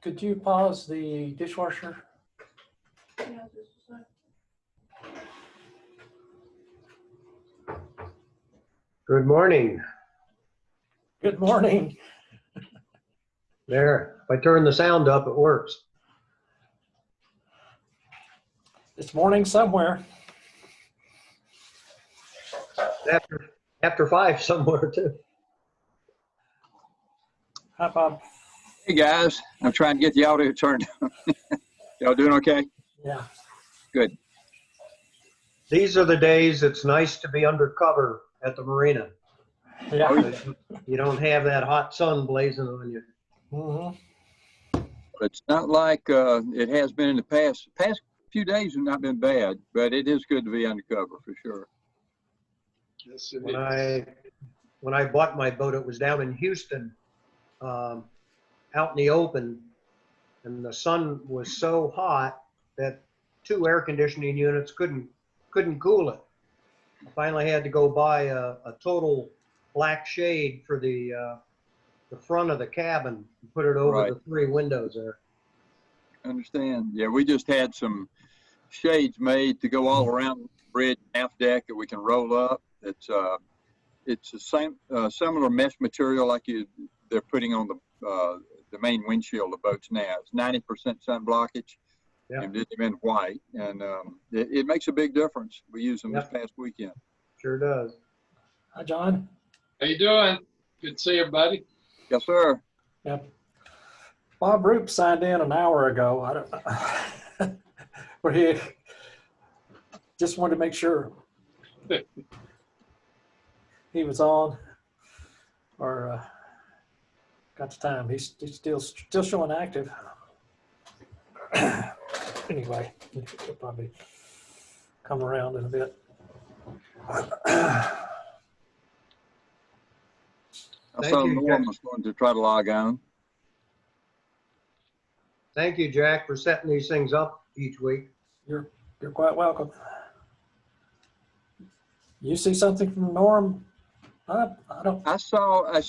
could you pause the dishwasher? Yeah, just a sec. Good morning. Good morning. There, if I turn the sound up, it works. It's morning somewhere. After 5 somewhere too. Hi, Bob. Hey guys, I'm trying to get the audio turned on. Y'all doing okay? Yeah. Good. These are the days it's nice to be undercover at the marina. Yeah. You don't have that hot sun blazing on you. Mm-hmm. It's not like it has been in the past. The past few days have not been bad, but it is good to be undercover for sure. Yes, it When I bought my boat, it was down in Houston, out in the open, and the sun was so hot that 2 air conditioning units couldn't cool it. I finally had to go buy a total black shade for the front of the cabin and put it over Right. the 3 windows there. Understand? Yeah, we just had some shades made to go all around the bridge and aft deck that we can roll up. It's the same similar mesh material like they're putting on the main windshield of boats now. It's 90% sun blockage. Yeah. And did them in white, and it makes a big difference. We used them this Yeah. past weekend. Sure does. Hi, John. How you doing? Good to see you, buddy. Yes, sir. Yep. Bob Roop signed in an hour ago. I don't. But he just wanted to make sure he was on or got the time. He's still showing active. Anyway, he'll probably come around in a bit. I Thank saw you, Norm Jack. was going to try to log on. Thank you, Jack, for setting these things up each week. You're quite welcome. You see something from Norm? I don't. I saw a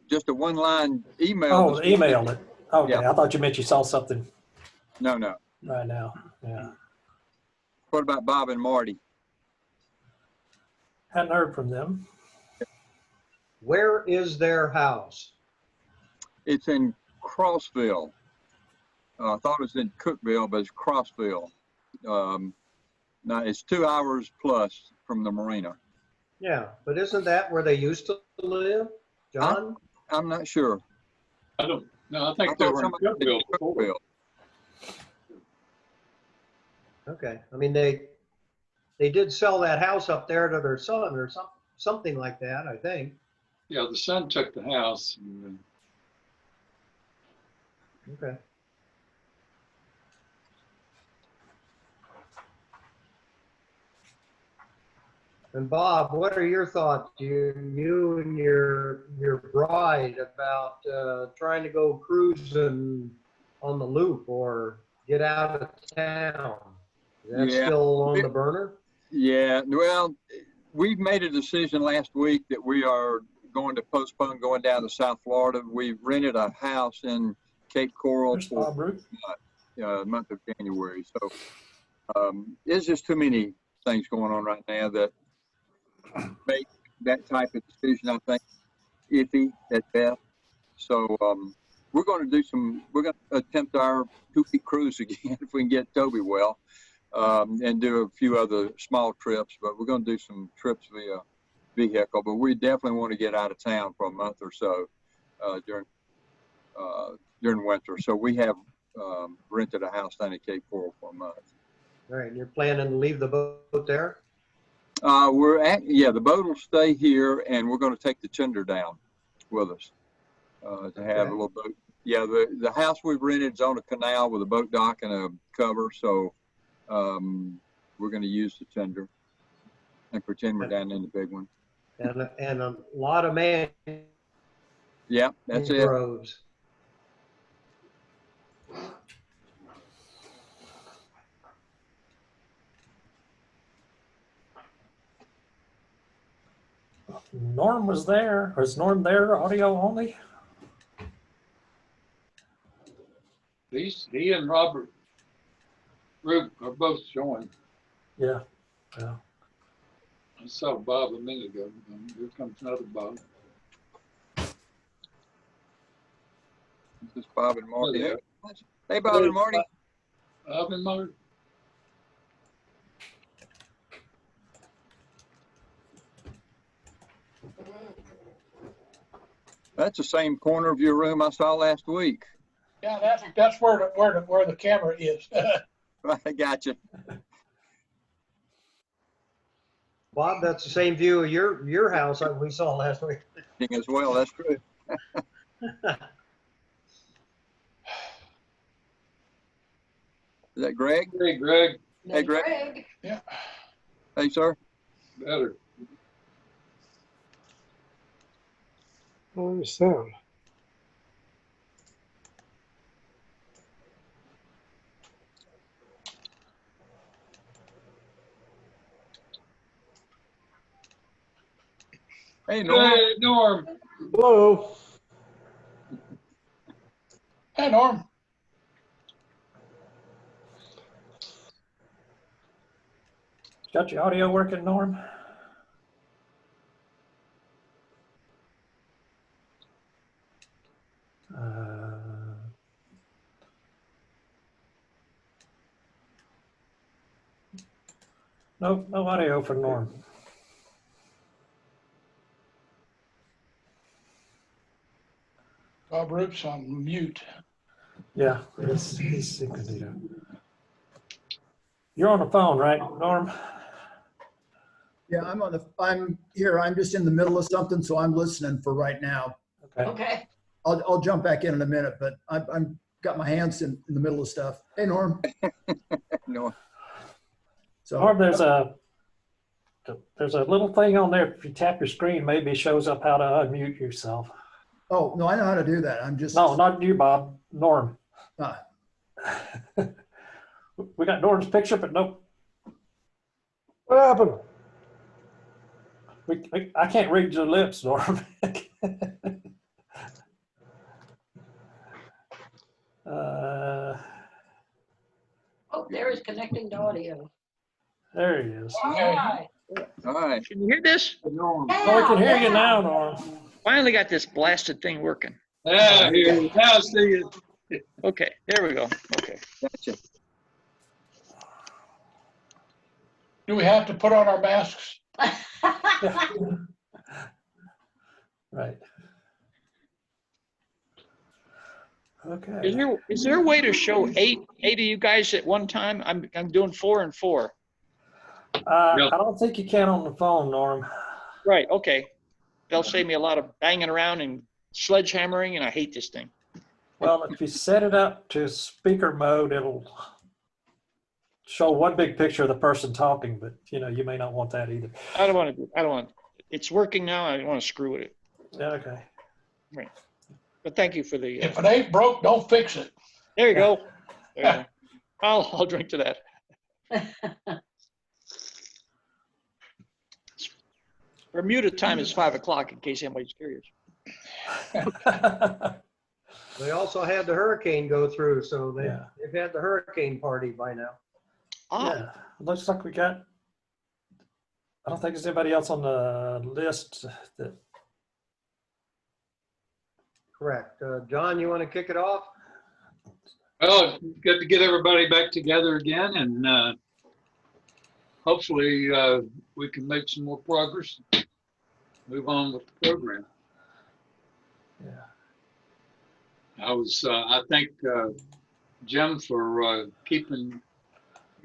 just a one-line email. Oh, this morning. emailed it. Okay, Yeah. I thought you meant you saw something No. right now. Yeah, What about Bob and Marty? hadn't heard from them. Where is their house? It's in Crossville. I thought it was in Cookville, but it's Crossville. Now it's 2 hours plus from the marina. Yeah, but isn't that where they used to live, John? I'm not sure. I don't know. I think I they thought were in somebody said Cookville before. Cookville. Okay, I mean, they did sell that house up there to their son or something like that, I think. Yeah, the son took the house. Okay. And Bob, what are your thoughts, you and your bride, about trying to go cruising on the loop or get out of town? Is that Yeah. still on the burner? Yeah, well, we made a decision last week that we are going to postpone going down to South Florida. We rented a house in Cape Coral There's for Bob Roop. the month of January. So there's just too many things going on right now that make that type of decision, I think, iffy at best. So we're going to attempt our 2-week cruise again if we can get Toby well, and do a few other small trips, but we're going to do some trips via vehicle, but we definitely want to get out of town for a month or so during winter. So we have rented a house down at Cape Coral for a month. All right, and you're planning to leave the boat there? The boat will stay here, and we're going to take the tender down with us to have a little boat. Yeah, the house we've rented is on a canal with a boat dock and a cover, so we're going to use the tender and pretend we're down in the big one. And a lot of Yeah, that's it. mangroves. Norm was there. Or is Norm there, audio only? He and Robert Roop are both showing. Yeah. Yeah. I saw Bob a minute ago. Here comes another Bob. This is Bob and Marty. Hello. Hey, Bob and Marty. Bob and Marty. That's the same corner of your room I saw last week. Yeah, that's where the camera is. I got you. Bob, that's the same view of your house that we saw last week. As well, that's true. Is that Greg? Hey, Greg. Hey, Greg. Greg. Hey, sir. Better. Oh, the sound. Hey, Norm. Hey, Norm. Hello. Hey, Norm. Got your audio working, Norm? No audio for Norm. Bob Roop's on mute. Yeah, he's incognito. You're on the phone, right, Norm? Yeah, I'm here. I'm just in the middle of something, so I'm listening for right now. Okay. Okay. I'll jump back in a minute, but I'm got my hands in the middle of stuff. Hey, Norm. Norm. So Norm, there's a little thing on there. If you tap your screen, maybe it shows up how to unmute yourself. oh no, I know how to do that. I'm just No, not you, Bob. Norm. ah, We got Norm's picture, but nope. What happened? I can't read your lips, Norm. Oh, there is connecting to audio. There he is. All Okay. right. All right. Can you hear this? Norm. Oh, we can hear you Yeah. now, Norm. Finally got this blasted thing working. Yeah, here. Now see it. Okay, there we go. Okay. Gotcha. Do we have to put on our masks? Right. Okay. Is there a way to show eight of you guys at one time? I'm doing 4 and 4. I don't think you can on the phone, Norm. Right. Okay. They'll save me a lot of banging around and sledgehammering, and I hate this thing. Well, if you set it up to speaker mode, it'll show one big picture of the person talking, but you may not want that either. I don't want. It's working now. I don't want to screw with it. Yeah, okay. Right. But thank you for the. If it ain't broke, don't fix it. There you go. There you go. I'll drink to that. Bermuda time is 5 o'clock, in case anybody's curious. They also had the hurricane go through, so Yeah. they've had the hurricane party by now. Yeah, looks like we got, I don't think there's anybody else on the list that, Correct. John, you want to kick it off? Well, it's good to get everybody back together again, and hopefully we can make some more progress, move on with the program. yeah. I thank Jim for keeping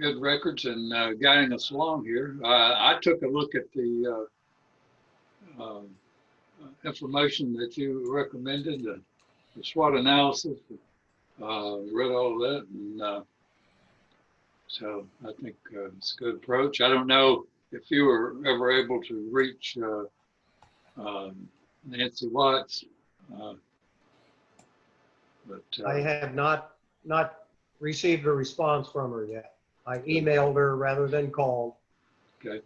good records and guiding us along here. I took a look at the information that you recommended, the SWOT analysis, read all of that, and so I think it's a good approach. I don't know if you were ever able to reach Nancy Watts, but I have not received a response from her yet. I emailed her rather than called. okay.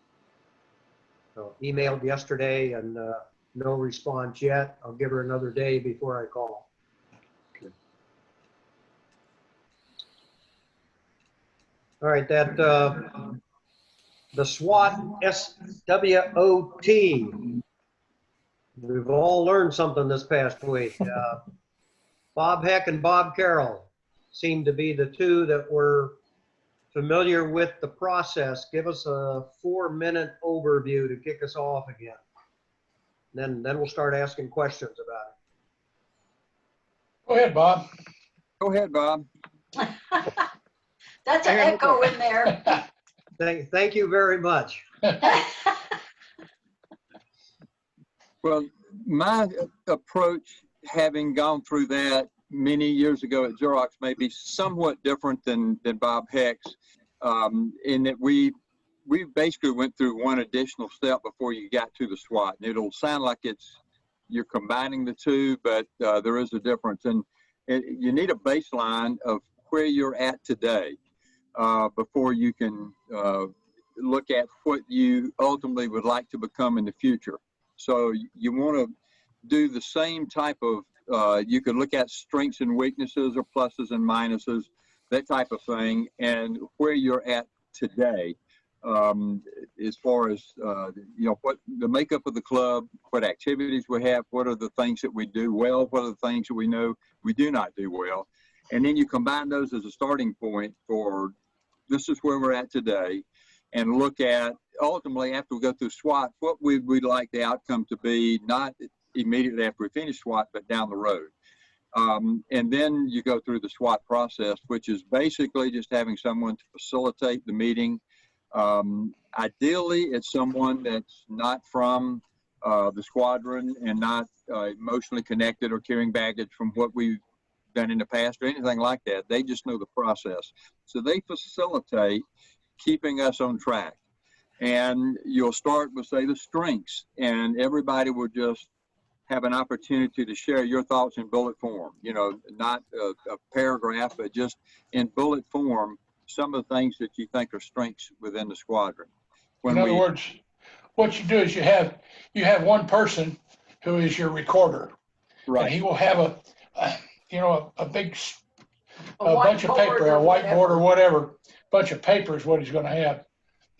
So emailed yesterday and no response yet. I'll give her another day before I call. All right, that, the SWOT, SWOT. We've all learned something this past week. Bob Heck and Bob Carroll seem to be the two that were familiar with the process. Give us a 4-minute overview to kick us off again. Then we'll start asking questions about Go ahead, Bob. Go ahead, Bob. That's an echo in there. it. Thank you very much. Well, my approach, having gone through that many years ago at Xerox, may be somewhat different than Bob Heck's, in that we basically went through one additional step before you got to the SWOT. And it'll sound like you're combining the two, but there is a difference. And you need a baseline of where you're at today before you can look at what you ultimately would like to become in the future. So you want to do the same type of, you could look at strengths and weaknesses or pluses and minuses, that type of thing, and where you're at today as far as, what the makeup of the club, what activities we have, what are the things that we do well, what are the things that we know we do not do well. And then you combine those as a starting point for this is where we're at today, and look at ultimately after we go through SWOT, what we'd like the outcome to be, not immediately after we finish SWOT, but down the road. And then you go through the SWOT process, which is basically just having someone to facilitate the meeting. Ideally, it's someone that's not from the squadron and not emotionally connected or carrying baggage from what we've done in the past or anything like that. They just know the process. So they facilitate keeping us on track. And you'll start with, say, the strengths, and everybody will just have an opportunity to share your thoughts in bullet form, not a paragraph, but just in bullet form, some of the things that you think are strengths within the squadron. In other words, what you do is you have one person who is your recorder. Right. And he will have a big A bunch of paper, a whiteboard or whatever, bunch of paper is what he's going to have.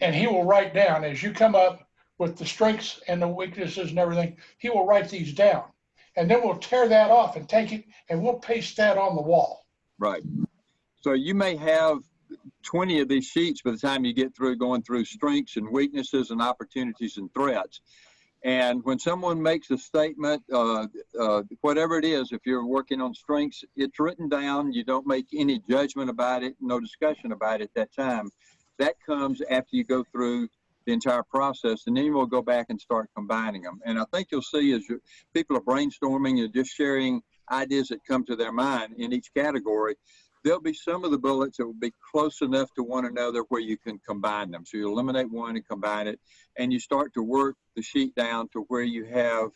And he will write down as you come up with the strengths and the weaknesses and everything, he will write these down. And then we'll tear that off and take it and we'll paste that on the wall. Right. So you may have 20 of these sheets by the time you get through going through strengths and weaknesses and opportunities and threats. And when someone makes a statement, whatever it is, if you're working on strengths, it's written down. You don't make any judgment about it, no discussion about it at that time. That comes after you go through the entire process, and then we'll go back and start combining them. And I think you'll see as people are brainstorming and just sharing ideas that come to their mind in each category, there'll be some of the bullets that will be close enough to one another where you can combine them. So you eliminate one and combine it, and you start to work the sheet down to where you have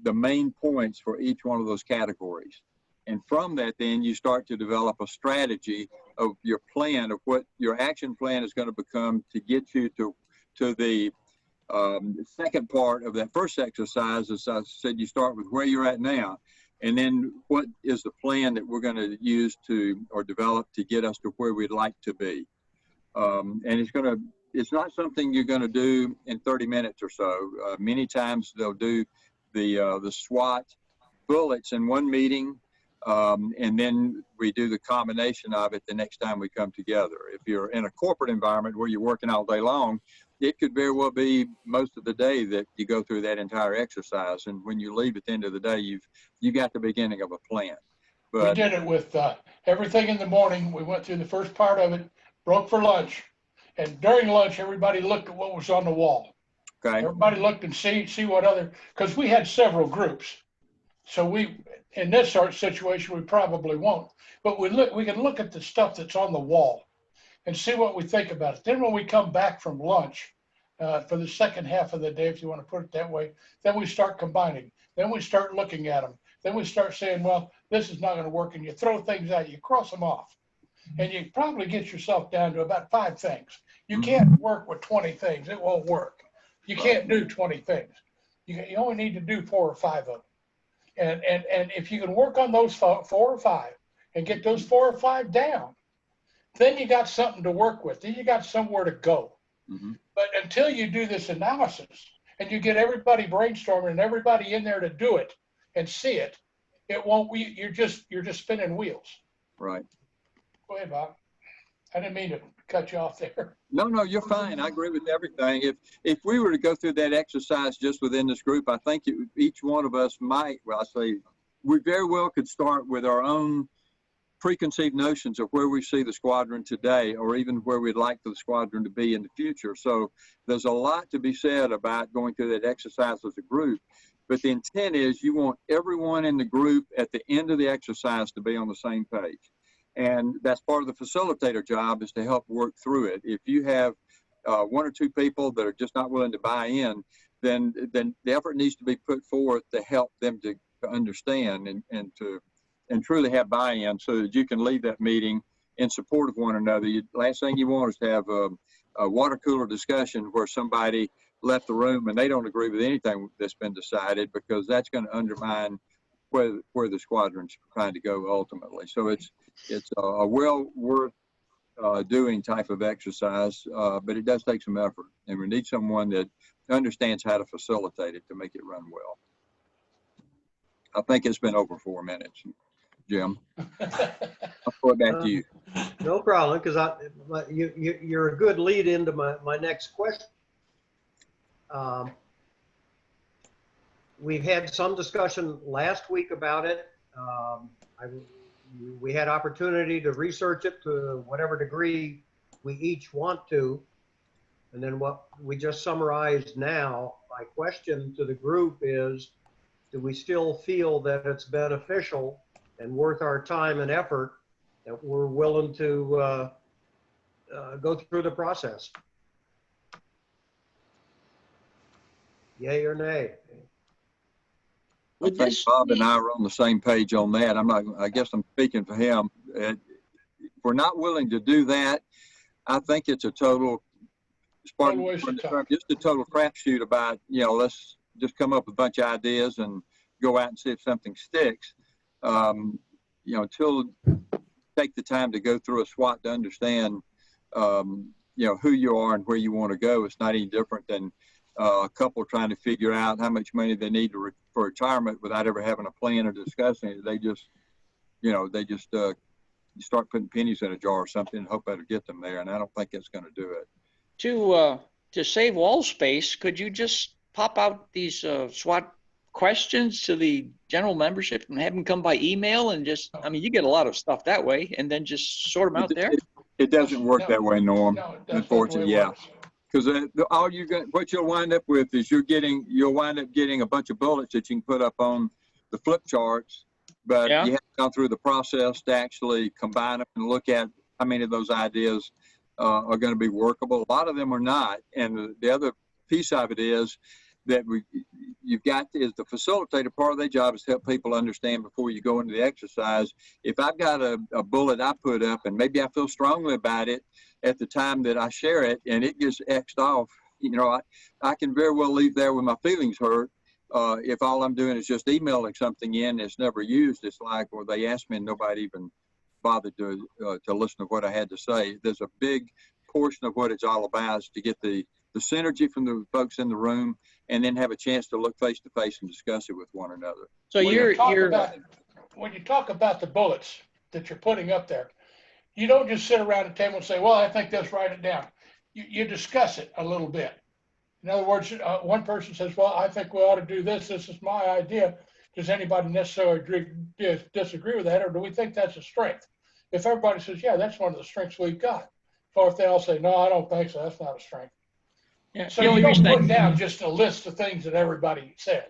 the main points for each one of those categories. And from that, then you start to develop a strategy of your plan, of what your action plan is going to become to get you to the second part of that first exercise. As I said, you start with where you're at now. And then what is the plan that we're going to use or develop to get us to where we'd like to be? And it's not something you're going to do in 30 minutes or so. Many times they'll do the SWOT bullets in one meeting, and then we do the combination of it the next time we come together. If you're in a corporate environment where you're working all day long, it could very well be most of the day that you go through that entire exercise. And when you leave at the end of the day, you got the beginning of a plan. But we did it with everything in the morning. We went through the first part of it, broke for lunch. And during lunch, everybody looked at what was on the wall. Okay. Everybody looked and see what other, because we had several groups. So in this sort of situation, we probably won't. But we can look at the stuff that's on the wall and see what we think about it. Then when we come back from lunch for the second half of the day, if you want to put it that way, then we start combining. Then we start looking at them. Then we start saying, well, this is not going to work. And you throw things out, you cross them off. And you probably get yourself down to about 5 things. You can't work with 20 things. It won't work. You can't do 20 things. You only need to do 4 or 5 of them. And if you can work on those 4 or 5 and get those 4 or 5 down, then you got something to work with. Then you got somewhere to go. Mhm. But until you do this analysis and you get everybody brainstorming and everybody in there to do it and see it, it won't. You're just spinning wheels. Right. Go ahead, Bob. I didn't mean to cut you off there. No, you're fine. I agree with everything. If we were to go through that exercise just within this group, I think each one of us might, well, I say, we very well could start with our own preconceived notions of where we see the squadron today, or even where we'd like the squadron to be in the future. So there's a lot to be said about going through that exercise as a group. But the intent is you want everyone in the group at the end of the exercise to be on the same page. And that's part of the facilitator job, is to help work through it. If you have one or two people that are just not willing to buy in, then the effort needs to be put forth to help them to understand and truly have buy-in, so that you can leave that meeting in support of one another. Last thing you want is to have a water cooler discussion where somebody left the room and they don't agree with anything that's been decided, because that's going to undermine where the squadron's trying to go ultimately. So it's a well worth doing type of exercise, but it does take some effort, and we need someone that understands how to facilitate it to make it run well. I think it's been over 4 minutes, Jim. I'll throw it back to you. No problem, because you're a good lead into my next question. We've had some discussion last week about it. We had opportunity to research it to whatever degree we each want to. And then what we just summarized now, my question to the group is, do we still feel that it's beneficial and worth our time and effort, that we're willing to go through the process? Yay or nay? I think Bob and I are on the same page on that. I guess I'm speaking for him. If we're not willing to do that, I think it's a total, just a total crapshoot about, let's just come up with a bunch of ideas and go out and see if something sticks. Until take the time to go through a SWOT to understand, who you are and where you want to go. It's not any different than a couple trying to figure out how much money they need for retirement without ever having a plan or discussing it. They just you start putting pennies in a jar or something and hope that'll get them there. And I don't think it's going to do it. To save wall space, could you just pop out these SWOT questions to the general membership and have them come by email, and you get a lot of stuff that way, and then just sort them out there? It doesn't work that way, Norm. No, unfortunately, yeah. Because what you'll wind up with is you'll wind up getting a bunch of bullets that you can put up on the flip charts, but you have to go through the process to actually combine them and look at how many of those ideas are going to be workable. A lot of them are not. And the other piece of it is that you've got is the facilitator. Part of their job is to help people understand before you go into the exercise. If I've got a bullet I put up and maybe I feel strongly about it at the time that I share it and it gets X'd off, I can very well leave there with my feelings hurt. If all I'm doing is just emailing something in that's never used, it's like, well, they asked me and nobody even bothered to listen to what I had to say. There's a big portion of what it's all about is to get the synergy from the folks in the room, and then have a chance to look face to face and discuss it with one another. So when you talk about the bullets that you're putting up there, you don't just sit around the table and say, well, I think let's write it down. You discuss it a little bit. In other words, one person says, well, I think we ought to do this. This is my idea. Does anybody necessarily disagree with that, or do we think that's a strength? If everybody says, yeah, that's one of the strengths we've got. Or if they all say, no, I don't think so, that's not a strength. Yeah, so you don't put down just a list of things that everybody says.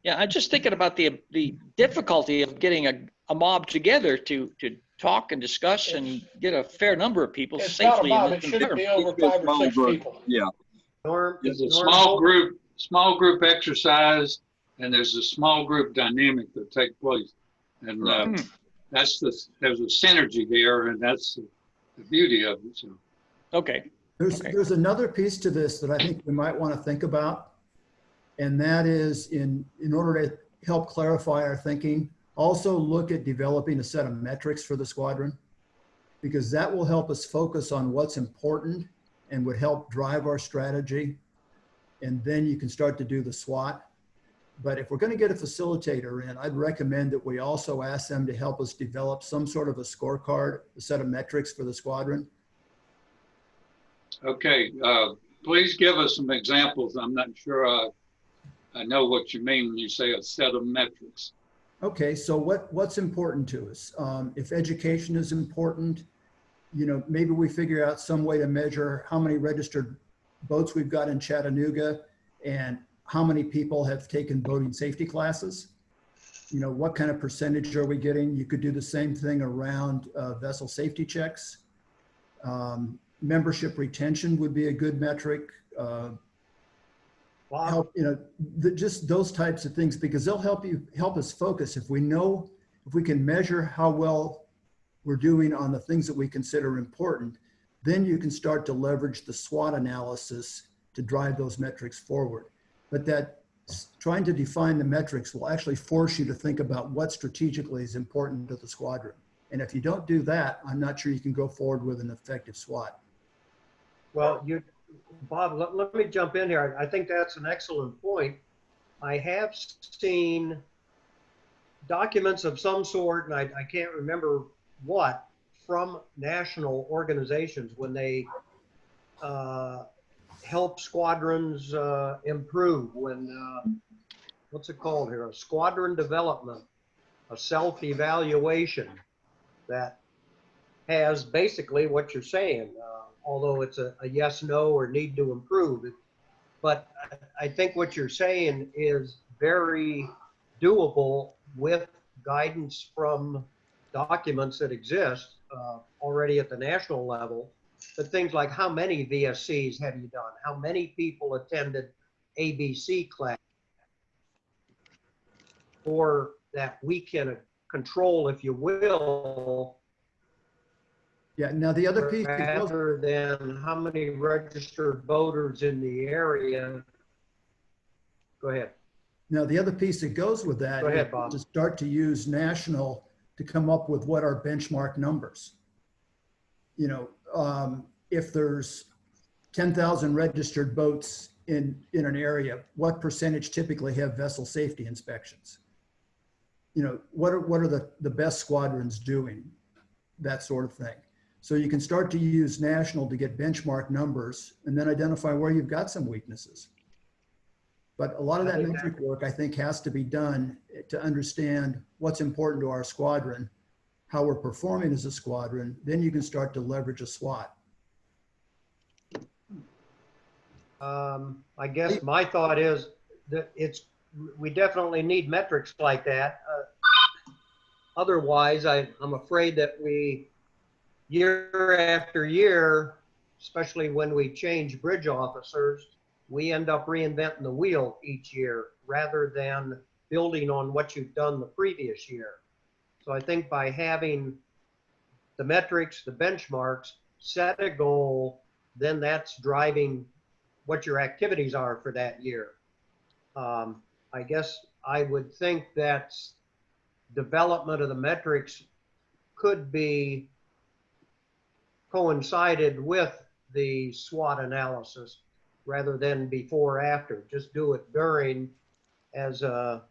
Yeah, I'm just thinking about the difficulty of getting a mob together to talk and discuss and get a fair number of people it's safely. Not a mob. It shouldn't be over 5 or 6 people. Yeah. There's a small group exercise, and there's a small group dynamic that take place, and there's a synergy there, and that's the beauty of it. So. Okay. There's another piece to this that I think we might want to think about, and that is in order to help clarify our thinking, also look at developing a set of metrics for the squadron. because that will help us focus on what's important and would help drive our strategy. And then you can start to do the SWOT. But if we're going to get a facilitator in, I'd recommend that we also ask them to help us develop some sort of a scorecard, a set of metrics for the squadron. Okay, please give us some examples. I'm not sure I know what you mean when you say a set of metrics. Okay, so what's important to us? If education is important, you know, maybe we figure out some way to measure how many registered boats we've got in Chattanooga and how many people have taken boating safety classes. You know, what kind of percentage are we getting? You could do the same thing around vessel safety checks. Membership retention would be a good metric. Help, you know, just those types of things, because they'll help us focus. If we know, if we can measure how well we're doing on the things that we consider important, then you can start to leverage the SWOT analysis to drive those metrics forward. But that trying to define the metrics will actually force you to think about what strategically is important to the squadron. And if you don't do that, I'm not sure you can go forward with an effective SWOT. Well, Bob, let me jump in here. I think that's an excellent point. I have seen documents of some sort, and I can't remember what, from national organizations when they help squadrons improve, when, what's it called here? A squadron development, a self-evaluation that has basically what you're saying, although it's a yes, no, or need to improve. But I think what you're saying is very doable with guidance from documents that exist already at the national level. But things like how many VSCs have you done? How many people attended ABC class? Or that we can control, if you will. Yeah, now the other piece, rather than how many registered boaters in the area. Go ahead. Now the other piece that goes with that Go ahead, is Bob. to start to use national to come up with what are benchmark numbers. You know, if there's 10,000 registered boats in an area, what percentage typically have vessel safety inspections? You know, what are the best squadrons doing? That sort of thing. So you can start to use national to get benchmark numbers and then identify where you've got some weaknesses. But a lot of that metric work, I think, has to be done to understand what's important to our squadron, how we're performing as a squadron. Then you can start to leverage a SWOT. I guess my thought is that we definitely need metrics like that. Otherwise, I'm afraid that we, year after year, especially when we change bridge officers, we end up reinventing the wheel each year rather than building on what you've done the previous year. So I think by having the metrics, the benchmarks, set a goal, then that's driving what your activities are for that year. I guess I would think that development of the metrics could be coincided with the SWOT analysis rather than before or after. Just do it during as a,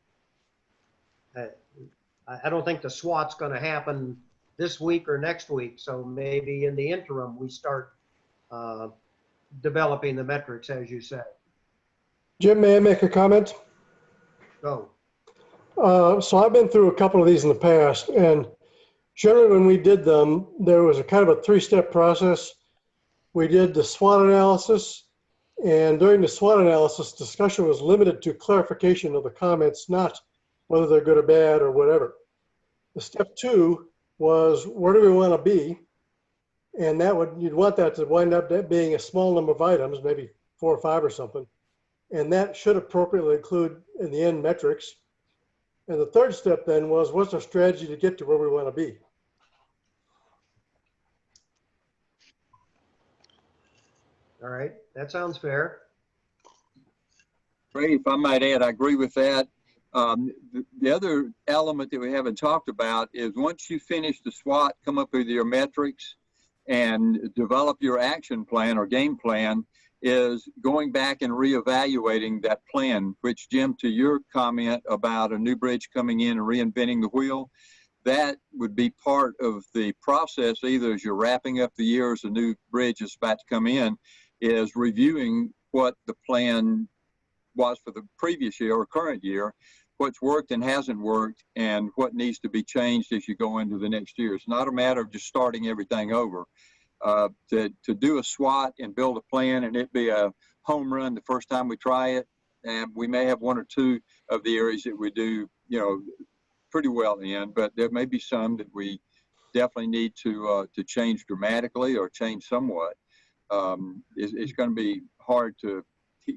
I don't think the SWOT's going to happen this week or next week. So maybe in the interim, we start developing the metrics, as you say. Jim, may I make a comment? Go. So I've been through a couple of these in the past, and generally when we did them, there was a kind of a three-step process. We did the SWOT analysis, and during the SWOT analysis, discussion was limited to clarification of the comments, not whether they're good or bad or whatever. The step two was, where do we want to be? And that you'd want that to wind up being a small number of items, maybe 4 or 5 or something. And that should appropriately include, in the end, metrics. And the third step then was, what's our strategy to get to where we want to be? All right, that sounds fair. Ray, if I might add, I agree with that. The other element that we haven't talked about is once you finish the SWOT, come up with your metrics, and develop your action plan or game plan is going back and reevaluating that plan, which, Jim, to your comment about a new bridge coming in and reinventing the wheel, that would be part of the process, either as you're wrapping up the year as a new bridge is about to come in, is reviewing what the plan was for the previous year or current year, what's worked and hasn't worked, and what needs to be changed as you go into the next year. It's not a matter of just starting everything over. To do a SWOT and build a plan and it be a home run the first time we try it, and we may have one or two of the areas that we do, pretty well in, but there may be some that we definitely need to change dramatically or change somewhat. It's going to be hard to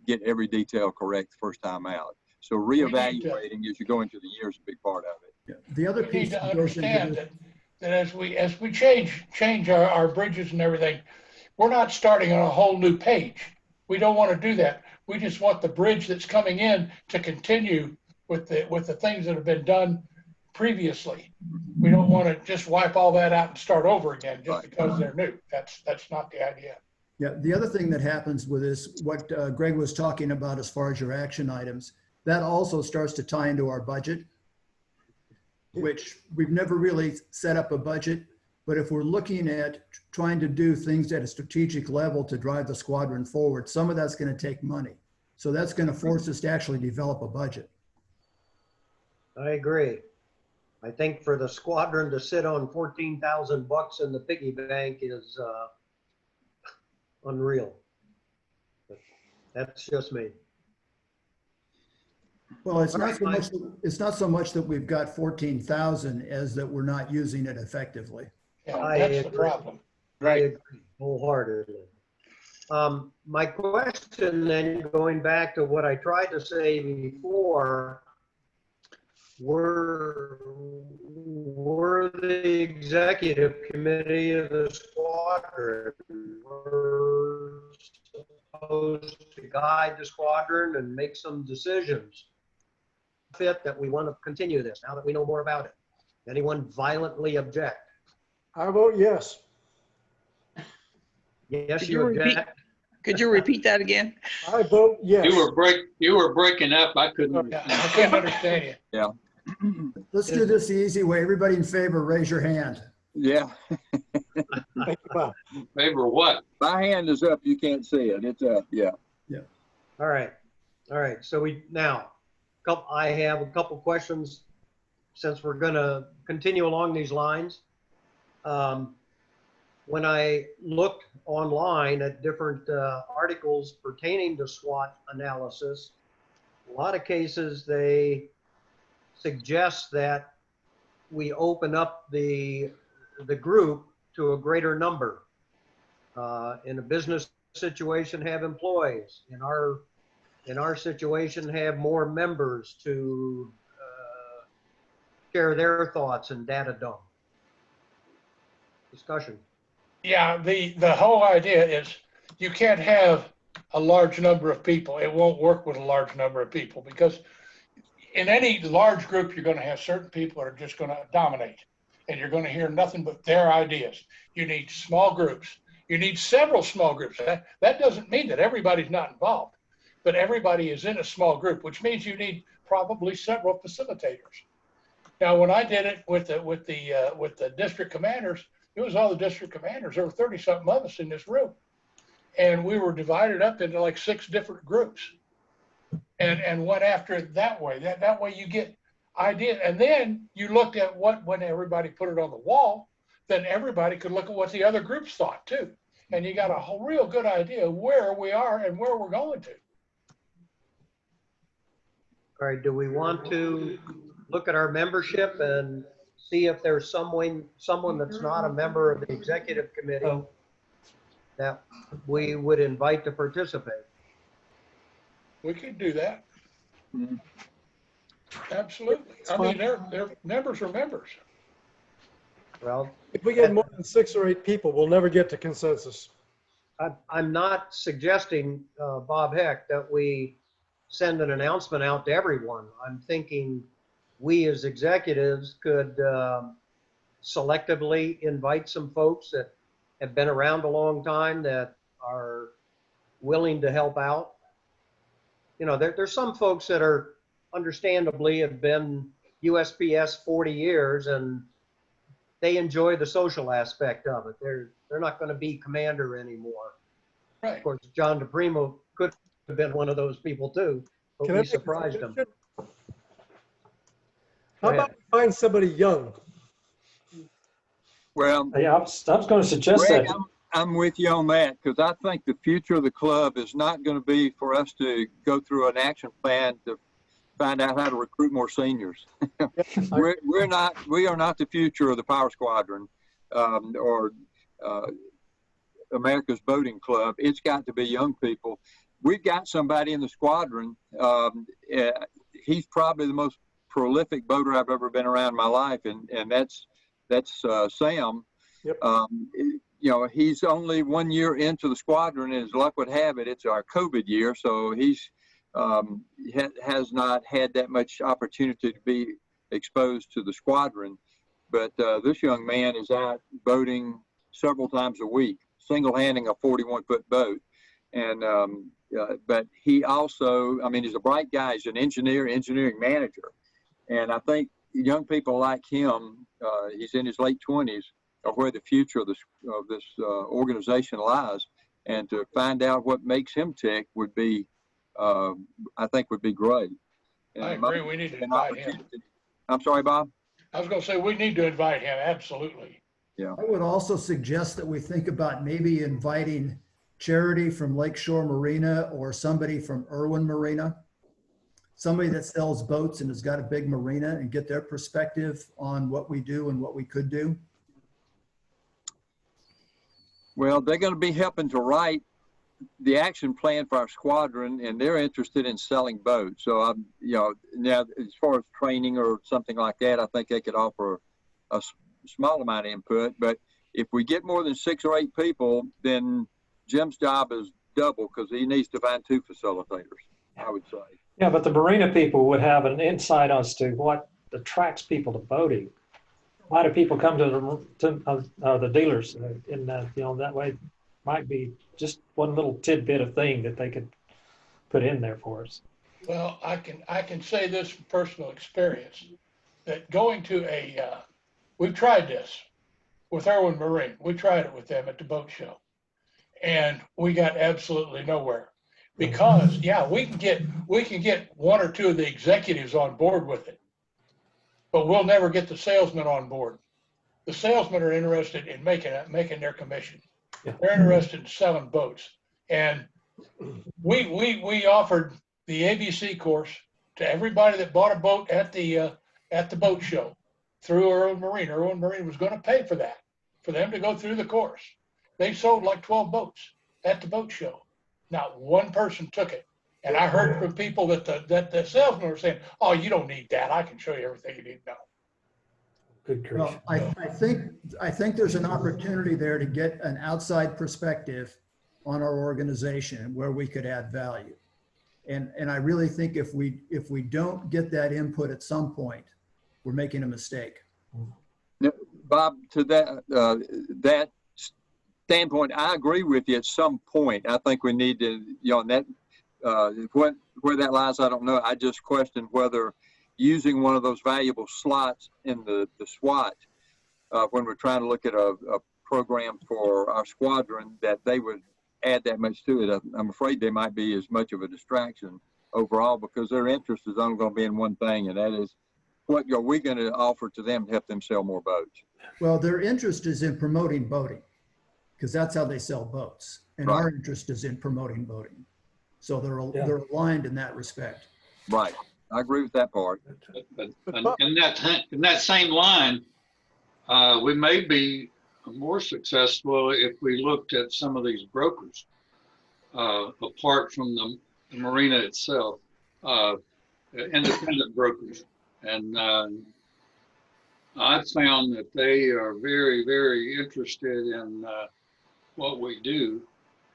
get every detail correct the first time out. So reevaluating as you go into the year is a big part of it. Yeah. The other We piece need to that goes into understand this- that as we change our bridges and everything, we're not starting on a whole new page. We don't want to do that. We just want the bridge that's coming in to continue with the things that have been done previously. We don't want to just wipe all that out and start over again just because they're new. That's not the idea. Yeah, the other thing that happens with this, what Greg was talking about as far as your action items, that also starts to tie into our budget, which we've never really set up a budget. But if we're looking at trying to do things at a strategic level to drive the squadron forward, some of that's going to take money. So that's going to force us to actually develop a budget. I agree. I think for the squadron to sit on 14,000 bucks in the piggy bank is unreal. But that's just me. Well, it's not so much that we've got 14,000 as that we're not using it effectively. Yeah, I that's the agree. problem. I agree wholeheartedly. My question then, going back to what I tried to say before, were the executive committee of the squadron were supposed to guide the squadron and make some decisions fit that we want to continue this now that we know more about it? Anyone violently object? I vote yes. Yes, Could you you repeat? object? Could you repeat that again? I vote yes. You were breaking up. I couldn't Yeah, understand. I couldn't understand you. Let's do this the easy way. Everybody in favor, raise your hand. Yeah. Thank you, Bob. Favor what? My hand is up. You can't see it. It's up. Yeah. All right. All right. So I have a couple questions since we're going to continue along these lines. When I looked online at different articles pertaining to SWOT analysis, a lot of cases they suggest that we open up the group to a greater number. In a business situation, have employees. In our situation, have more members to share their thoughts and data dump. Discussion. Yeah, the whole idea is you can't have a large number of people. It won't work with a large number of people because in any large group, you're going to have certain people that are just going to dominate and you're going to hear nothing but their ideas. You need small groups. You need several small groups. That doesn't mean that everybody's not involved, but everybody is in a small group, which means you need probably several facilitators. Now, when I did it with the district commanders, it was all the district commanders. There were 30-something of us in this room. And we were divided up into like 6 different groups and went after it that way. That way you get ideas. And then you looked at when everybody put it on the wall, then everybody could look at what the other groups thought too. And you got a whole real good idea of where we are and where we're going to. All right. Do we want to look at our membership and see if there's someone that's not a member of the executive committee that we would invite to participate? We could do that. Mhm. Absolutely. I mean, they're members are members. Well, If we get more than 6 or 8 people, we'll never get to consensus. I'm not suggesting, Bob Heck, that we send an announcement out to everyone. I'm thinking we as executives could selectively invite some folks that have been around a long time that are willing to help out. You know, there's some folks that are understandably have been USPS 40 years and they enjoy the social aspect of it. They're not going to be commander anymore. Right. Of course, John DePrimo could have been one of those people too, but Can I we make a surprised him. suggestion? Go How ahead. about we find somebody young? Well, Yeah, I was going to suggest Greg, that. I'm with you on that because I think the future of the club is not going to be for us to go through an action plan to find out how to recruit more seniors. We are not the future of the Power Squadron or America's Boating Club. It's got to be young people. We've got somebody in the squadron. He's probably the most prolific boater I've ever been around in my life, and that's Sam. Yep. You know, he's only 1 year into the squadron, and as luck would have it, it's our COVID year, so he's has not had that much opportunity to be exposed to the squadron. But this young man is out boating several times a week, single-handling a 41-foot boat. And but he also, I mean, he's a bright guy. He's an engineering manager. And I think young people like him, he's in his late 20s, are where the future of this organization lies. And to find out what makes him tick would be, I think, would be great. And I agree. We need to invite him. I'm sorry, Bob? I was going to say, we need to invite him. Absolutely. Yeah. I would also suggest that we think about maybe inviting Charity from Lakeshore Marina or somebody from Irwin Marina, somebody that sells boats and has got a big marina, and get their perspective on what we do and what we could do. Well, they're going to be helping to write the action plan for our squadron, and they're interested in selling boats. So I'm, you know, now as far as training or something like that, I think they could offer a small amount of input. But if we get more than 6 or 8 people, then Jim's job is double because he needs to find 2 facilitators, I would say. Yeah, but the marina people would have an insight as to what attracts people to boating. Why do people come to the dealers? You know, that way might be just one little tidbit of thing that they could put in there for us. Well, I can say this from personal experience, that going to we've tried this with Irwin Marine. We tried it with them at the boat show, and we got absolutely nowhere because, yeah, we can get 1 or 2 of the executives on board with it, but we'll never get the salesmen on board. The salesmen are interested in making their commission. Yeah. They're interested in selling boats. And we offered the ABC course to everybody that bought a boat at the boat show through Irwin Marine. Irwin Marine was going to pay for that, for them to go through the course. They sold like 12 boats at the boat show. Not one person took it. And I heard from people that the salesmen were saying, "Oh, you don't need that. I can show you everything you need to know." Good grief. Well, I think there's an opportunity there to get an outside perspective on our organization where we could add value. And I really think if we don't get that input at some point, we're making a mistake. Bob, to that standpoint, I agree with you at some point. I think we need to, you know, that where that lies, I don't know. I just question whether using one of those valuable slots in the SWAT when we're trying to look at a program for our squadron, that they would add that much to it. I'm afraid they might be as much of a distraction overall because their interest is only going to be in one thing, and that is what are we going to offer to them to help them sell more boats? Well, their interest is in promoting boating because that's how they sell boats. And Right. our interest is in promoting boating. So they're aligned in that respect. Right. I agree with that part. But in that same line, we may be more successful if we looked at some of these brokers, apart from the marina itself, independent brokers. And I've found that they are very, very interested in what we do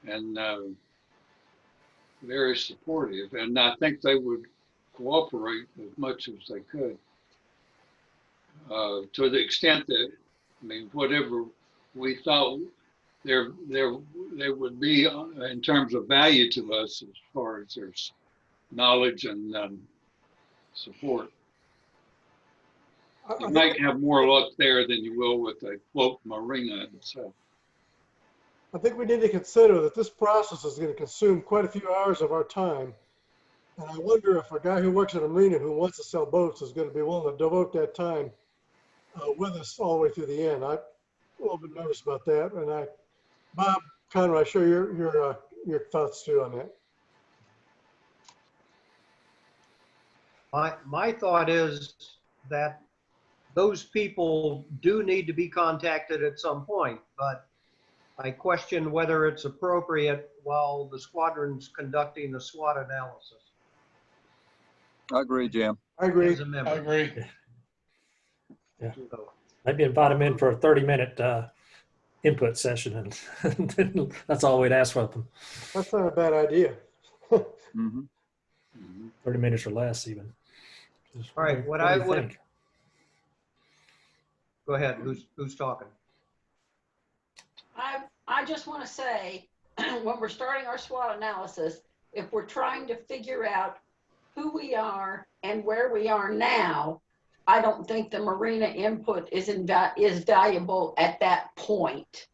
and very supportive. And I think they would cooperate as much as they could, to the extent that, I mean, whatever we thought there would be in terms of value to us as far as there's knowledge and support. I You think- might have more luck there than you will with a float marina. So I think we need to consider that this process is going to consume quite a few hours of our time. And I wonder if a guy who works at a marina who wants to sell boats is going to be willing to devote that time with us all the way through the end. I'm a little bit nervous about that. And Bob Conroy, share your thoughts too on that. My thought is that those people do need to be contacted at some point, but I question whether it's appropriate while the squadron's conducting the SWOT analysis. I agree, Jim. I agree. As a member. I agree. So, Maybe invite them in for a 30-minute input session, and that's all we'd ask from them. That's not a bad idea. Mm-hmm. 30 minutes or less, even. All right, what do I you would- think? Go ahead, who's talking? I just want to say, when we're starting our SWOT analysis, if we're trying to figure out who we are and where we are now, I don't think the marina input is valuable at that point.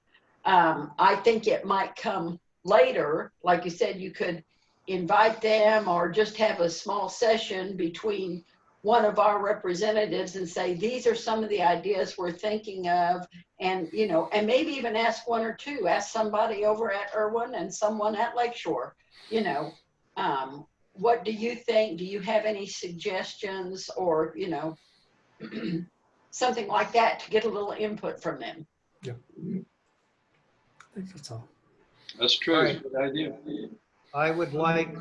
I think it might come later. Like you said, you could invite them or just have a small session between one of our representatives and say, these are some of the ideas we're thinking of. And, you know, and maybe even ask one or two, ask somebody over at Irwin and someone at Lakeshore, you know, what do you think? Do you have any suggestions or, you know, something like that to get a little input from them? Yeah. I think that's all. that's true. All It's right. a good idea. I would like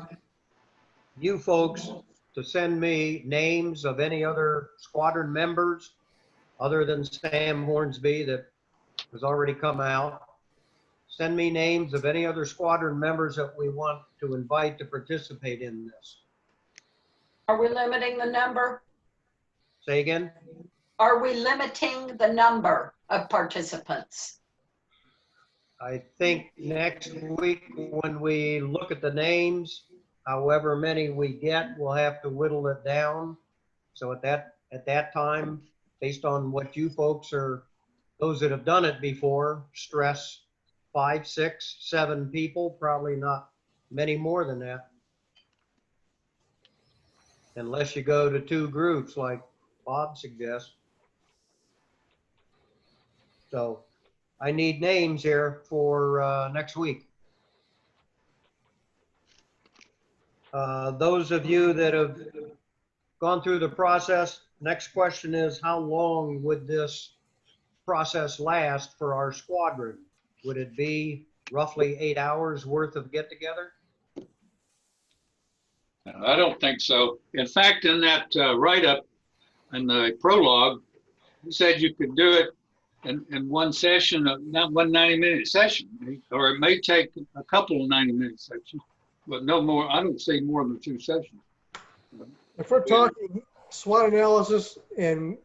you folks to send me names of any other squadron members other than Sam Hornsby that has already come out. Send me names of any other squadron members that we want to invite to participate in this. Are we limiting the number? Say again? Are we limiting the number of participants? I think next week when we look at the names, however many we get, we'll have to whittle it down. So at that time, based on what you folks are, those that have done it before, stress 5, 6, 7 people, probably not many more than that. Unless you go to 2 groups like Bob suggests. So I need names here for next week. Those of you that have gone through the process, next question is, how long would this process last for our squadron? Would it be roughly 8 hours worth of get together? I don't think so. In fact, in that write-up in the prologue, you said you could do it in one session, not one 90-minute session, or it may take a couple of 90-minute sections, but no more. I don't see more than 2 sessions. If we're talking SWOT analysis and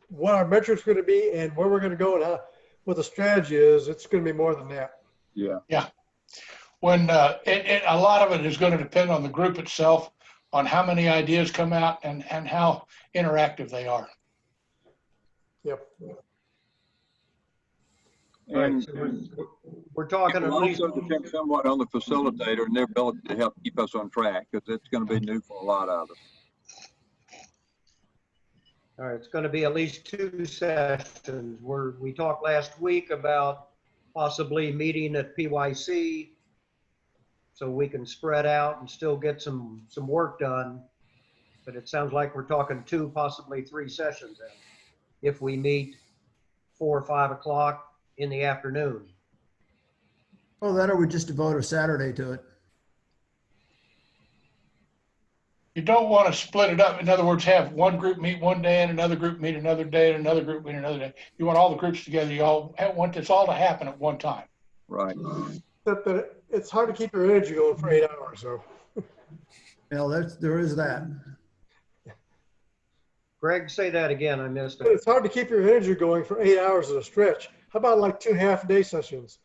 what our metrics are going to be and where we're going to go and what the strategy is, it's going to be more than that. Yeah. When a lot of it is going to depend on the group itself, on how many ideas come out and how interactive they are. Yep. And We're talking it at will least, also depend somewhat on the facilitator and their ability to help keep us on track, because it's going to be new for a lot of us. all right, it's going to be at least 2 sessions. We talked last week about possibly meeting at PYC so we can spread out and still get some work done. But it sounds like we're talking 2, possibly 3 sessions then, if we meet 4 or 5 o'clock in the afternoon. Oh, that or we just devote a Saturday to it. You don't want to split it up. In other words, have one group meet one day and another group meet another day and another group meet another day. You want all the groups together. You all want this all to happen at one time. Right. Except that it's hard to keep your energy going for 8 hours. So There is that. Greg, say that again, I missed it. it's hard to keep your energy going for 8 hours at a stretch. How about like 2 half-day sessions?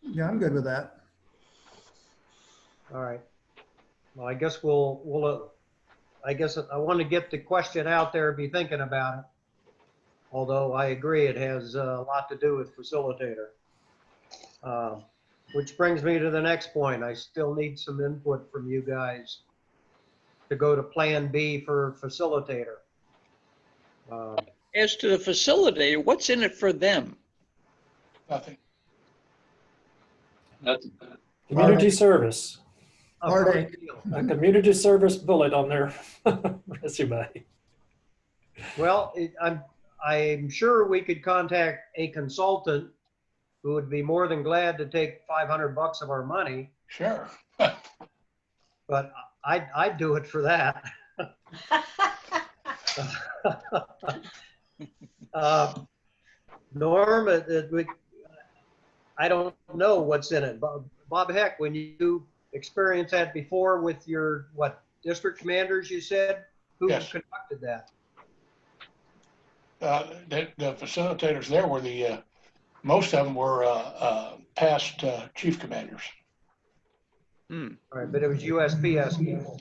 Yeah, I'm good with that. All right. Well, I guess I guess I want to get the question out there, be thinking about it. Although I agree it has a lot to do with facilitator. Which brings me to the next point. I still need some input from you guys to go to Plan B for facilitator. As to the facilitator, what's in it for them? Nothing. Nothing. Community service, Heartache. a community service bullet on their resume. Well, I'm sure we could contact a consultant who would be more than glad to take $500 of our money, Sure. but I'd do it for that. Norm, I don't know what's in it. Bob Heck, when you experienced that before with your, district commanders, you said? Who Yes. conducted that? The facilitators there were most of them were past chief commanders. All right, but it was USPS people.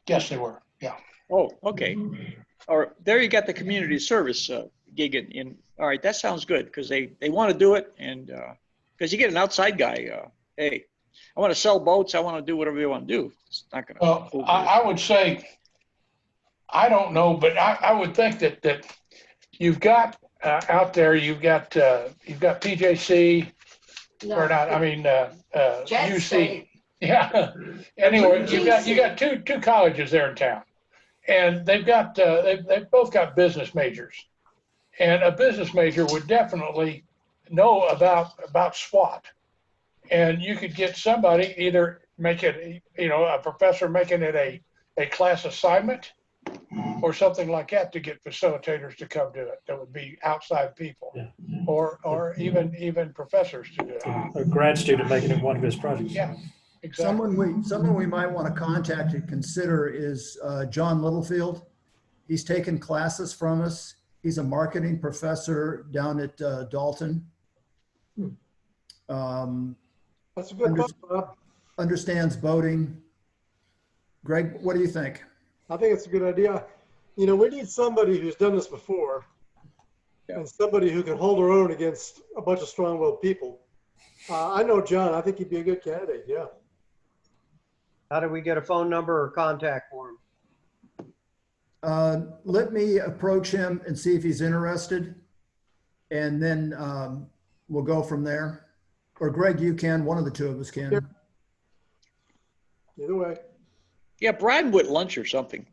Yes, they were. Yeah. Oh, okay. Or there you got the community service gig in. All right, that sounds good because they want to do it, and because you get an outside guy. Hey, I want to sell boats. I want to do whatever you want to do. It's not going to. Well, I would say, I don't know, but I would think that you've got out there, you've got PJC, or not, I mean, Jet UC. State. Yeah. Anyway, you got two colleges there in town, and they've both got business majors, and a business major would definitely know about SWAT, and you could get somebody either make it, a professor making it a class assignment or something like that to get facilitators to come do it. That would be outside people, Yeah. or even professors to do it. A grad student making it one of his projects. Yeah, exactly. Someone we might want to contact and consider is John Littlefield. He's taken classes from us. He's a marketing professor down at Dalton. That's a good thought, Bob. Understands boating. Greg, what do you think? I think it's a good idea. We need somebody who's done this before, and somebody who can hold their own against a bunch of strong-willed people. I know John. I think he'd be a good candidate. Yeah. How do we get a phone number or contact for him? Let me approach him and see if he's interested, and then we'll go from there. Or Greg, you can. One of the two of us can. Sure. Either way. Yeah, bribe with lunch or something.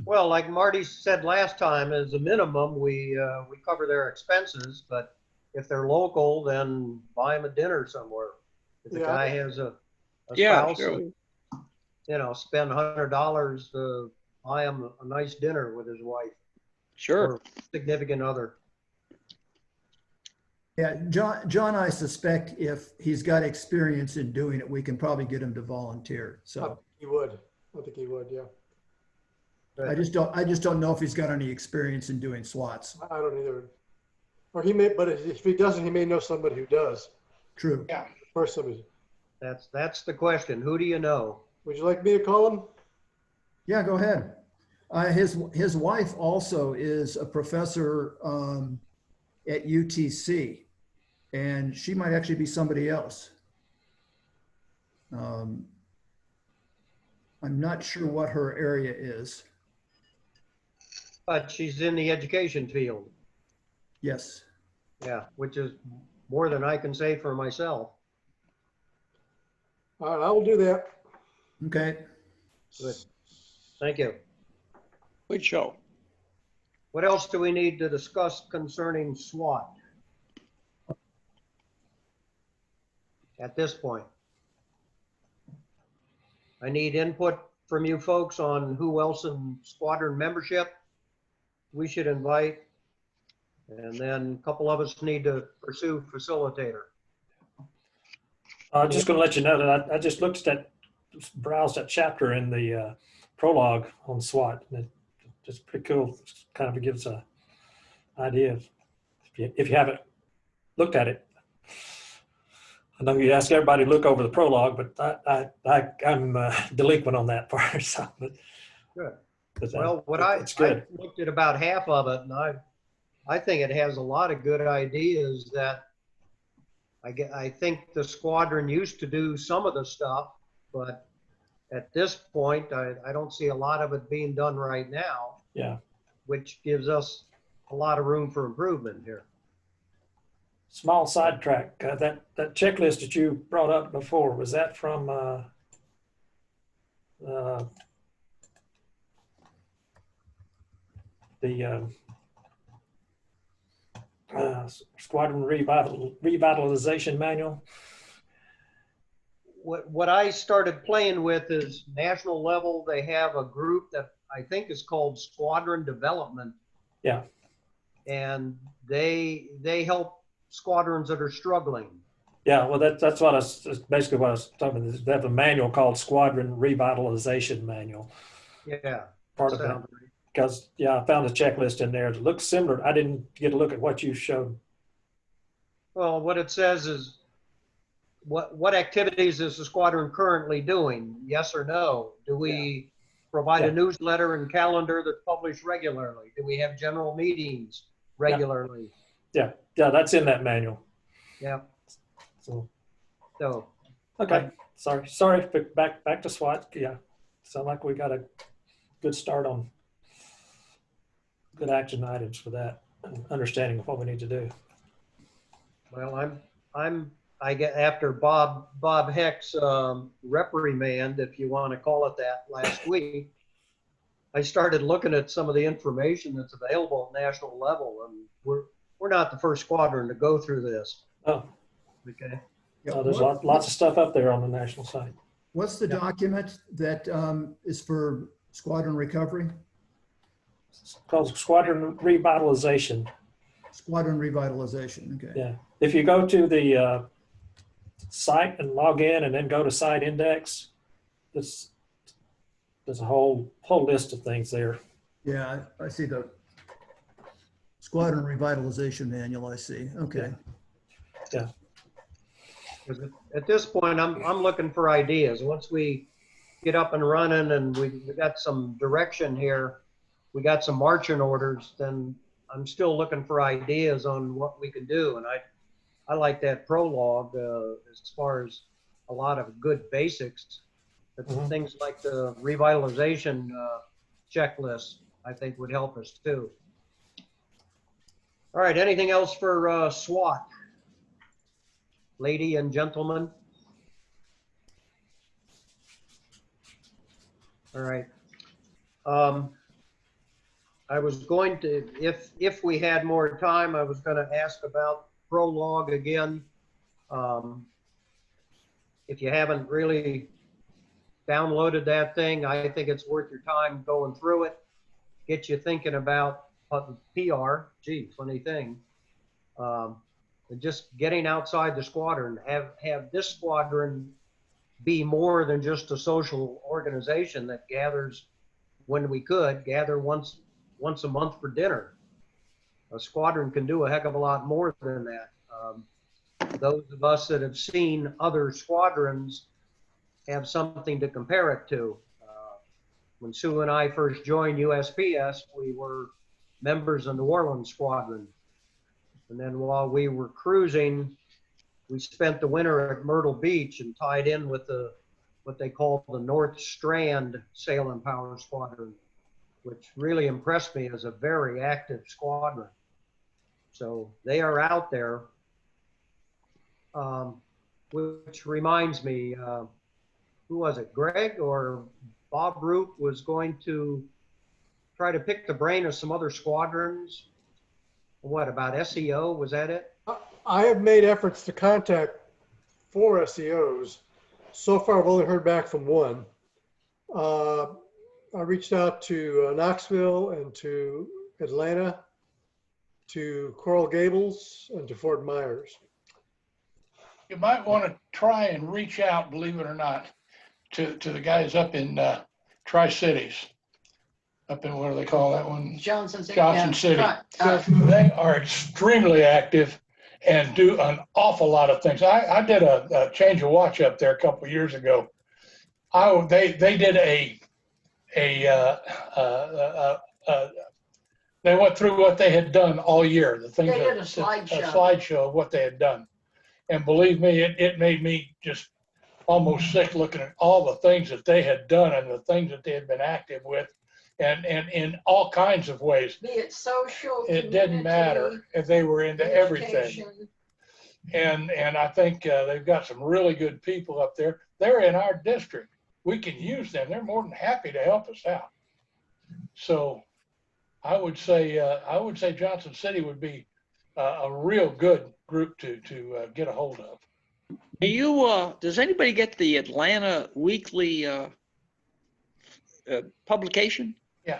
Well, like Marty said last time, as a minimum, we cover their expenses, but if they're local, then buy them a dinner somewhere. If the guy has a spouse, sure. Spend $100 to buy him a nice dinner with his wife Sure. or significant other. Yeah, John, I suspect if he's got experience in doing it, we can probably get him to volunteer. So He would. I think he would. Yeah. I just don't know if he's got any experience in doing SWATs. I don't either. Or he may, but if he doesn't, he may know somebody who does. True. Yeah. Or somebody. That's the question. Who do you know? Would you like me to call him? Yeah, go ahead. His wife also is a professor at UTC, and she might actually be somebody else. I'm not sure what her area is. But she's in the education field. Yes. Yeah, which is more than I can say for myself. All right, I will do that. Okay. Good. Thank you. Good show. What else do we need to discuss concerning SWAT at this point? I need input from you folks on who else in Squadron membership we should invite. And then a couple of us need to pursue facilitator. I'm just going to let you know that I just looked at browsed that chapter in the prologue on SWAT. And it's pretty cool. Kind of gives an idea of if you haven't looked at it. I know you ask everybody to look over the prologue, but I'm delinquent on that part. So, but, Good. but Well, it's good. I looked at about half of it, and I think it has a lot of good ideas that I think the squadron used to do some of the stuff, but at this point, I don't see a lot of it being done right now. Yeah. Which gives us a lot of room for improvement here. Small sidetrack. That checklist that you brought up before, was that from the Squadron Revitalization Manual? What I started playing with is national level. They have a group that I think is called Squadron Development. Yeah. And they help squadrons that are struggling. Yeah, well, that's what basically what I was talking about. They have a manual called Squadron Revitalization Manual. Yeah. Part of that. Because, yeah, I found a checklist in there that looks similar. I didn't get a look at what you showed. Well, what it says is, what activities is the squadron currently doing? Yes or no? Do we provide a newsletter and calendar that's published regularly? Do we have general meetings regularly? Yeah, that's in that manual. Yeah. So okay. Sorry. Back to SWAT. Yeah, sound like we got a good start on good action items for that, and understanding of what we need to do. Well, I get after Bob Heck's reprimand, if you want to call it that, last week. I started looking at some of the information that's available at national level, and we're not the first squadron to go through this. Oh, okay. There's lots of stuff up there on the national site. What's the document that is for squadron recovery? It's called Squadron Revitalization. Squadron Revitalization. Okay. Yeah. If you go to the site and log in, and then go to site index, there's a whole list of things there. Yeah, I see the Squadron Revitalization Manual. I see. Okay. Yeah. At this point, I'm looking for ideas. Once we get up and running and we got some direction here, we got some marching orders, then I'm still looking for ideas on what we can do. And I like that prologue as far as a lot of good basics. But things like the revitalization checklist, I think would help us too. All right, anything else for SWAT? Lady and gentlemen? All right. I was going to, if we had more time, I was going to ask about prologue again. If you haven't really downloaded that thing, I think it's worth your time going through it. Get you thinking about PR, gee, funny thing. And just getting outside the squadron, have this squadron be more than just a social organization that gathers when we could, gather once a month for dinner. A squadron can do a heck of a lot more than that. Those of us that have seen other squadrons have something to compare it to. When Sue and I first joined USPS, we were members of the New Orleans Squadron. And then while we were cruising, we spent the winter at Myrtle Beach and tied in with what they call the North Strand Sail and Power Squadron, which really impressed me as a very active squadron. So they are out there, which reminds me, who was it, Greg or Bob Roop was going to try to pick the brain of some other squadrons. What about SEO? Was that it? I have made efforts to contact 4 SEOs. So far, I've only heard back from one. I reached out to Knoxville and to Atlanta, to Coral Gables, and to Fort Myers. You might want to try and reach out, believe it or not, to the guys up in Tri-Cities. up in, what do they call that one? Johnson City. Johnson yeah, City. right, They are extremely active and do an awful lot of things. I did a change of watch up there a couple of years ago. They did they went through what they had done all year, the things They did a a slideshow. slideshow of what they had done. And believe me, it made me just almost sick looking at all the things that they had done and the things that they had been active with, and in all kinds of ways. Be it social, It didn't matter community, if they were into everything. education. And I think they've got some really good people up there. They're in our district. We can use them. They're more than happy to help us out. So I would say Johnson City would be a real good group to get a hold of. Do you, does anybody get the Atlanta Weekly publication? Yeah.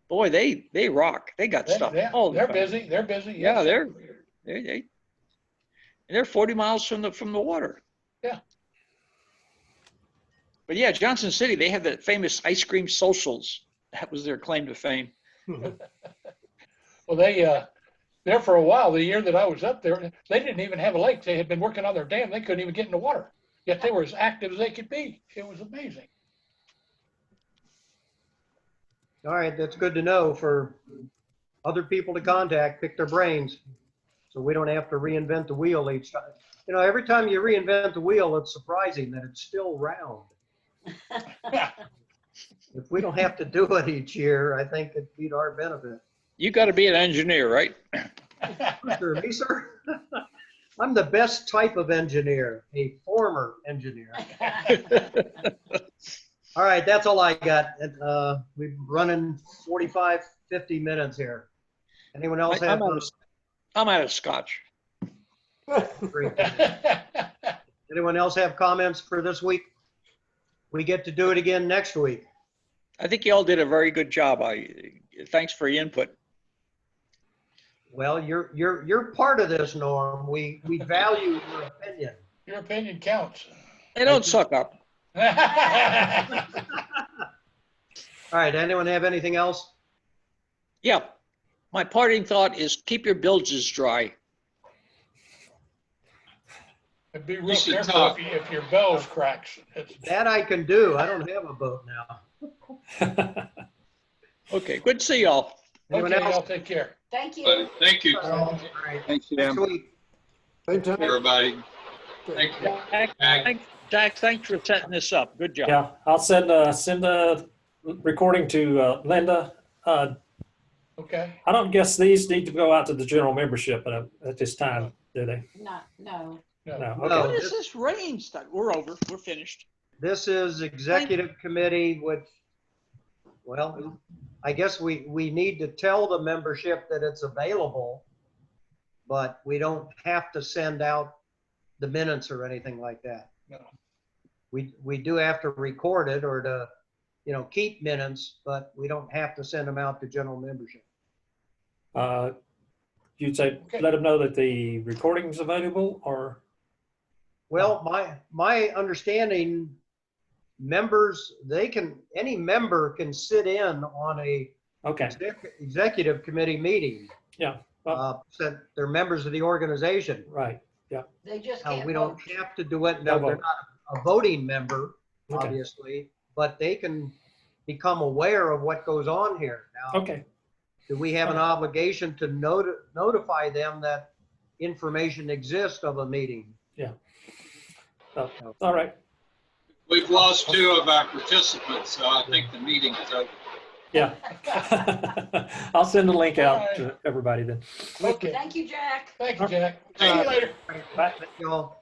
Boy, they rock. They got stuff. all the They're time. busy. They're busy. Yeah, yes. they're 40 miles from the water. Yeah. But yeah, Johnson City, they have the famous ice cream socials. That was their claim to fame. Well, there for a while, the year that I was up there, they didn't even have a lake. They had been working on their dam. They couldn't even get in the water. Yet they were as active as they could be. It was amazing. All right, that's good to know for other people to contact, pick their brains, so we don't have to reinvent the wheel each time. You know, every time you reinvent the wheel, it's surprising that it's still round. If we don't have to do it each year, I think it'd be to our benefit. You got to be an engineer, right? Sure, me, sir. I'm the best type of engineer, a former engineer. All right, that's all I got. We're running 45, 50 minutes here. Anyone else have? I'm out of scotch. Anyone else have comments for this week? We get to do it again next week. I think you all did a very good job. Thanks for your input. Well, you're part of this, Norm. We value your opinion. Your opinion counts. They don't suck up. All right, anyone have anything else? Yeah. My parting thought is keep your bilges dry. And be real careful if your bells cracks. That I can do. I don't have a boat now. Okay, good to see y'all. Anyone Okay, else? y'all take care. Thank you. Thank you, All right. Thanks, Next Jim. week. Same time. everybody. Thank you. Jack, thanks for setting this up. Good job. Yeah, I'll send a recording to Linda. Okay. I don't guess these need to go out to the general membership at this time, do they? No. No. No. Okay. What is this rain stuff? We're over. We're finished. This is executive committee, which, well, I guess we need to tell the membership that it's available, but we don't have to send out the minutes or anything like that. No. We do have to record it or to, keep minutes, but we don't have to send them out to general membership. You'd say, Okay. let them know that the recording's available, or? Well, my understanding, members, any member can sit in on a Okay, executive committee meeting. yeah, well, Said they're members of the organization. right, They just can't We don't vote. have to do it. No No, they're vote. not a voting member, Okay. obviously, but they can become aware of what goes on here. Now, okay, do we have an obligation to notify them that information exists of a meeting? all right, We've lost 2 of our participants, so I think the meeting is over. yeah. I'll send the link out to everybody then. Okay. Thank you, Jack. Thank you, Jack. See you later. Bye, y'all.